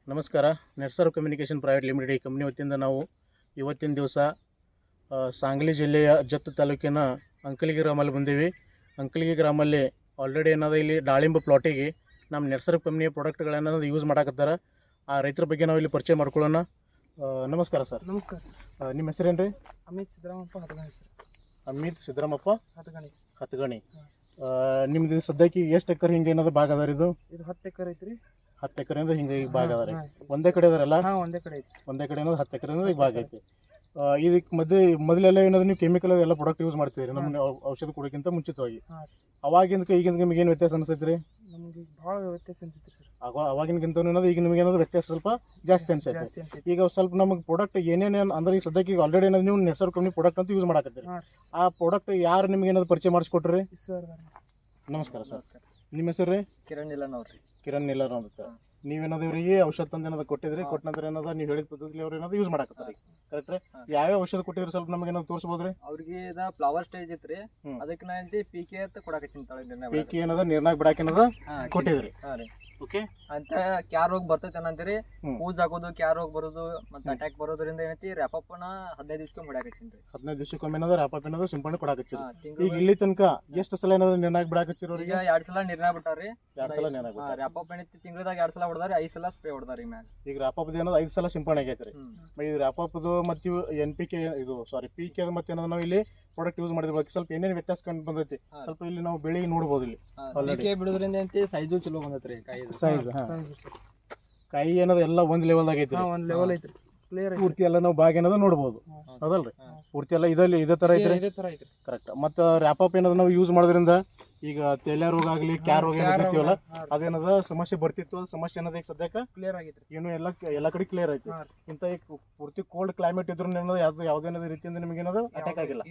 ನಮಸ್ಕಾರ. ನೆಟ್ಸರ್ವ್ communication private limited ಈ company ವತಿಯಿಂದ ನಾವು ಇವತ್ತಿನ ದಿವಸ ಸಾಂಗ್ಲಿ ಜಿಲ್ಲೆಯ ಜತ್ ತಾಲೂಕಿನ ಅಂಕಲಿಗಿ ಗ್ರಾಮಲ್ಲಿ ಬಂದೀವಿ. ಅಂಕಲಿಗಿ ಗ್ರಾಮಲ್ಲಿ ಆಲ್ರೆಡಿ ಏನದ ಇಲ್ಲಿ ದಾಳಿಂಬೆ ಪ್ಲಾಟಿಗೆ ನಮ್ಮ ನೆಟ್ಸರ್ವ್ ಕಂಪ್ನಿಯ ಪ್ರಾಡಕ್ಟ್ಗಳೇನದ ಯೂಸ್ ಮಾಡಾಕತ್ತಾರ. ಆ ರೈತರ ಬಗ್ಗೆ ನಾವು ಇಲ್ಲಿ ಪರಿಚಯ ಮಾಡ್ಕೊಳ್ಳೋಣ. ನಮಸ್ಕಾರ ಸರ್. ನಮಸ್ಕಾರ ಸರ್. ನಿಮ್ಮ ಹೆಸರೇನು ರೀ? ಅಮಿತ್ ಸಿದ್ದರಾಮಪ್ಪ ಹತಗಣಿ ಸರ್. ಅಮಿತ್ ಸಿದ್ದರಾಮಪ್ಪ ಹತಗಣಿ. ನಿಮ್ದು ಸದ್ಯಕ್ಕೆ ಎಷ್ಟು ಎಕರೆ ಹಿಂಗೆ ಏನಾದ್ರು ಭಾಗ ಅದ? ಇದು 10 ಎಕರೆ ಐತ್ರಿ. 10 ಎಕರೆಯಿಂದ ಹಿಂಗೆ ಈಗ ಭಾಗ ಅದ ರೀ. ಒಂದೇ ಕಡೆ ಅದಾರಲ್ಲ? ಒಂದೇ ಕಡೆ ಐತಿ. ಒಂದೇ ಕಡೆ ಅನ್ನೋದು 10 ಎಕರೆ ಈಗ ಭಾಗ ಐತಿ. ಇದಕ್ಕೆ ಮೊದಲೆಲ್ಲ ಏನಾದ್ರು ನೀವು ಕೆಮಿಕಲ್ ಎಲ್ಲ ಪ್ರಾಡಕ್ಟ್ ಯೂಸ್ ಮಾಡ್ತೀರಿ ನಮ್ಗೆ ಔಷಧ ಕೊಡೋಕ್ಕಿಂತ ಮುಂಚಿತವಾಗಿ. ಅವಾಗಿಂದಕ್ಕೆ ಈಗಿನ ನಿಮಗೆ ಏನು ವ್ಯತ್ಯಾಸ ಅನಿಸ್ತೈತೆ ರೀ? ನಮಗೆ ಭಾಳ ವ್ಯತ್ಯಾಸ ಅನ್ಸುತ್ತೆ ಸರ್. ಅವಾಗಿನಗಿಂತ ಏನಾದ್ರು ಈಗ ನಿಮಗೆ ಏನಾದ್ರು ವ್ಯತ್ಯಾಸ ಸ್ವಲ್ಪ ಜಾಸ್ತಿ ಅನ್ಸೈತೆ. ಈಗ ಸ್ವಲ್ಪ ನಮಗೆ ಪ್ರಾಡಕ್ಟ್ ಏನೇನು ಅಂದ್ರೆ ಈಗ ಸದ್ಯಕ್ಕೆ ಈಗ ಆಲ್ರೆಡಿ ಏನಾದ್ರು ನೀವು ನೆಟ್ಸರ್ವ್ ಕಂಪ್ನಿ ಪ್ರಾಡಕ್ಟ್ ಅಂತ ಯೂಸ್ ಮಾಡಾಕತ್ತೀರಿ. ಆ ಪ್ರಾಡಕ್ಟ್ ಯಾರು ನಿಮ್ಗೆ ಏನಾದ್ರು ಪರಿಚಯ ಮಾಡಿಸ್ಕೊಟ್ರಿ? ಸರ್ ನಮಸ್ಕಾರ ಸರ್. ನಿಮ್ಮ ಹೆಸರು ರೀ? ಕಿರಣ್ ಇಲ್ಲ ನೋಡ್ರಿ. ಕಿರಣ್ ನಿಲ್ಲರ್ ಅಂತ. ನೀವೇನಾದ್ರು ಇವರಿಗೆ ಔಷಧ ತಂದು ಏನಾದ್ರು ಕೊಟ್ಟಿದ್ರಿ? ಕೊಟ್ಟ ನಂತರ ಏನಾದ್ರು ನೀವು ಹೇಳಿದ ಪದ್ಧತಿ ಅವ್ರು ಏನಾದ್ರು ಯೂಸ್ ಮಾಡಾಕತ್ತಾರೆ ಕರೆಕ್ಟ್ ರೀ? ಯಾವ್ಯಾವ ಔಷಧ ಕೊಟ್ಟಿದ್ರಿ ಸ್ವಲ್ಪ ನಮಗೆ ಏನಾದ್ರು ತೋರಿಸ್ಬೋದ್ರಿ? ಅವ್ರಿಗೆ ಫ್ಲವರ್ ಸ್ಟೇಜ್ ಇತ್ರಿ, ಅದಕ್ಕೆ ನಾ ಹೇಳ್ತಿ ಪಿಕೆ ಅಂತ ಕೊಡಾಕತ್ತೀನಿ. ಪೀಕಿ ಏನದ ನೀರ್ನಾಗ ಬಿಡಾಕ ಏನದ ಕೊಟ್ಟಿದ್ರಿ? ಓಕೆ. ಅಂತ ಕ್ಯಾರ್ ರೋಗ ಬರ್ತೈತೆ ಏನಂತೀರಿ, ಪೂಜ್ ಹಾಕೋದು, ಕ್ಯಾರ್ ರೋಗ ಬರೋದು ಮತ್ತೆ ಅಟ್ಯಾಕ್ ಬರೋದ್ರಿಂದ ಏನೈತಿ ರ್ಯಾಪಪ್ನ 15 ದಿವಸಕ್ಕೆ ಮಾಡಾಕತ್ತೀನಿ. 15 ದಿವಸಕ್ಕೊಮ್ಮೆ ಏನಾದ್ರು ರ್ಯಾಪಪ್ ಏನಾದ್ರು ಸಿಂಪಡಣೆ ಕೊಡಾಕತ್ತೀರಿ. ಈಗ ಇಲ್ಲಿ ತನಕ ಎಷ್ಟು ಸಲ ಏನಾದ್ರು ನೀರ್ನಾಗ ಬಿಡಾಕತ್ತೀರಿ ಅವ್ರಿಗೆ? 2 ಸಲ ನೀರ್ನಾಗ ಬಿಟ್ಟಾರಿ. 2 ಸಲ ನೀರ್ನಾಗ ಬಿಟ್ಟಾರ. ರ್ಯಾಪಪ್ ಏನೈತಿ ತಿಂಗಳದಾಗ 2 ಸಲ ಹೊಡೆದಾರಿ, 5 ಸಲ ಸ್ಪ್ರೇ ಹೊಡೆದಾರಿ ಮ್ಯಾಗ. ಈಗ ರ್ಯಾಪಪ್ ಏನದ 5 ಸಲ ಸಿಂಪಡಣೆ ಆಗೈತ್ರಿ. ಈ ರ್ಯಾಪಪ್ದು ಮತ್ತು NPK ಇದು ಪಿಕೆ ಮತ್ತೆ ಏನದ ನಾವು ಇಲ್ಲಿ ಪ್ರಾಡಕ್ಟ್ ಯೂಸ್ ಮಾಡಿದ್ರ ಬಗ್ಗೆ ಸ್ವಲ್ಪ ಏನೇನು ವ್ಯತ್ಯಾಸ ಕಂಡು ಬಂದೈತಿ ಸ್ವಲ್ಪ ಇಲ್ಲಿ ನಾವು ಬೆಳಿಗ್ಗೆ ನೋಡ್ಬೋದು. ಇಲ್ಲಿ ಪಿಕೆ ಬಿಡೋದ್ರಿಂದ ಏನೈತಿ ಸೈಜು ಚಲೋ ಬಂದೈತ್ರಿ. ಕಾಯಿ ಏನದ ಎಲ್ಲ ಒಂದ್ ಲೆವೆಲ್ ಆಗೈತಿ. ಒಂದ್ ಲೆವೆಲ್ ಐತ್ರಿ. ಕ್ಲಿಯರ್ ಪೂರ್ತಿ ಎಲ್ಲ ನಾವು ಬಾಗ ಏನದ ನೋಡ್ಬೋದು. ಅದಲ್ರಿ? ಪೂರ್ತಿ ಎಲ್ಲ ಇದೇ ತರ ಐತ್ರಿ. ಕರೆಕ್ಟ್. ಮತ್ತೆ ರ್ಯಾಪಪ್ ಏನದ ನಾವು ಯೂಸ್ ಮಾಡೋದ್ರಿಂದ ಈಗ ತೆಲೆ ರೋಗ ಆಗ್ಲಿ ಕ್ಯಾರ್ ರೋಗ ಏನಿರ್ತೀವಲ್ಲ ಅದೇನದ ಸಮಸ್ಯೆ ಬರ್ತಿತ್ತು. ಅದು ಸಮಸ್ಯೆ ಏನದ ಈಗ ಸದ್ಯಕ್ಕೆ ಕ್ಲಿಯರ್ ಆಗೈತ್ರಿ. ಏನು ಎಲ್ಲ ಕಡೆ ಕ್ಲಿಯರ್ ಐತಿ. ಇಂತ ಈಗ ಪೂರ್ತಿ ಕೋಲ್ಡ್ ಕ್ಲೈಮೇಟ್ ಇದ್ರು ಏನದ ಯಾವ್ದೇನದ ರೀತಿಯಿಂದ ನಿಮಗೆ ಏನದ ಅಟ್ಯಾಕ್ ಆಗಿಲ್ಲ.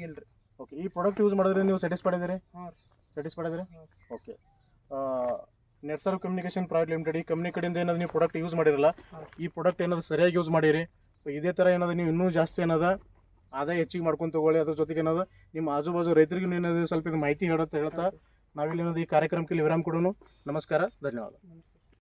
ಓಕೆ. ಈ ಪ್ರಾಡಕ್ಟ್ ಯೂಸ್ ಮಾಡಿದ್ರೆ ನೀವು ಸ್ಯಾಟಿಸ್ಫೈಡ್ ಇದೀರಿ? ಓಕೆ. ನೆಟ್ಸರ್ವ್ ಕಮ್ಯುನಿಕೇಷನ್ ಪ್ರೈವೇಟ್ ಲಿಮಿಟೆಡ್ ಈ ಕಂಪ್ನಿ ಕಡೆಯಿಂದ ಏನಾದ್ರು ನೀವು ಪ್ರಾಡಕ್ಟ್ ಯೂಸ್ ಮಾಡಿರಲ್ಲ, ಈ ಪ್ರಾಡಕ್ಟ್ ಏನಾದ್ರು ಸರಿಯಾಗಿ ಯೂಸ್ ಮಾಡಿರಿ. ಇದೇ ಥರ ಏನಾದ್ರು ನೀವು ಇನ್ನೂ ಜಾಸ್ತಿ ಏನದ ಆದಾಯ ಹೆಚ್ಚಿಗೆ ಮಾಡ್ಕೊಂಡು ತಗೊಳ್ಳಿ. ಅದ್ರ ಜೊತೆಗೆ ಏನದ ನಿಮ್ಮ ಆಜು ಬಾಜು ರೈತರಿಗೂ ಏನಾದ್ರು ಸ್ವಲ್ಪ ಇದು ಮಾಹಿತಿ ಹೇಳ್ತಾ ನಾವಿಲ್ಲಿ ಏನದು ಈ ಕಾರ್ಯಕ್ರಮಕ್ಕೆ ವಿರಾಮ ಕೊಡೋಣ. ನಮಸ್ಕಾರ, ಧನ್ಯವಾದ.